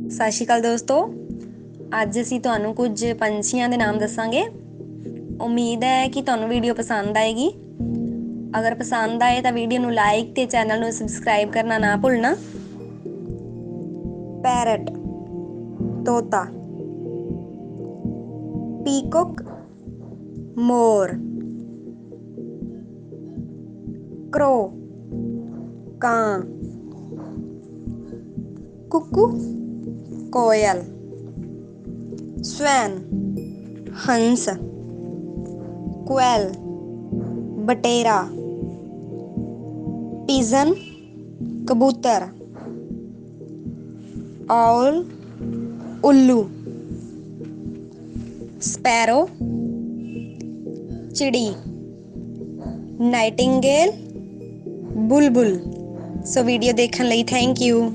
ਸਤਿ ਸ਼੍ਰੀ ਅਕਾਲ ਦੋਸਤੋ। ਅੱਜ ਅਸੀਂ ਤੁਹਾਨੂੰ ਕੁਝ ਪੰਛੀਆਂ ਦੇ ਨਾਮ ਦੱਸਾਂਗੇ। ਉਮੀਦ ਹੈ ਕਿ ਤੁਹਾਨੂੰ ਵੀਡੀਓ ਪਸੰਦ ਆਏਗੀ। ਅਗਰ ਪਸੰਦ ਆਏ ਤਾਂ ਵੀਡੀਓ ਨੂੰ ਲਾਈਕ ਤੇ ਚੈਨਲ ਨੂੰ ਸਬਸਕ੍ਰਾਈਬ ਕਰਨਾ ਨਾ ਭੁੱਲਣਾ। ਪੈਰਟ ਤੋਤਾ, ਪੀਕੌਕ ਮੋਰ, ਕ੍ਰੋ ਕਾਂ, ਕੁੱਕੂ ਕੋਇਲ, ਸਵੈਨ ਹੰਸ, ਕੁਐਲ ਬਟੇਰਾ, ਪੀਜਨ ਕਬੂਤਰ, ਆਉਲ ਉੱਲੂ, ਸਪੈਰੋ ਚਿੜੀ, ਨਾਈਟਿੰਗੇਲ ਬੁਲਬੁਲ। ਸੋ ਵੀਡੀਓ ਦੇਖਣ ਲਈ ਥੈਂਕ ਯੂ।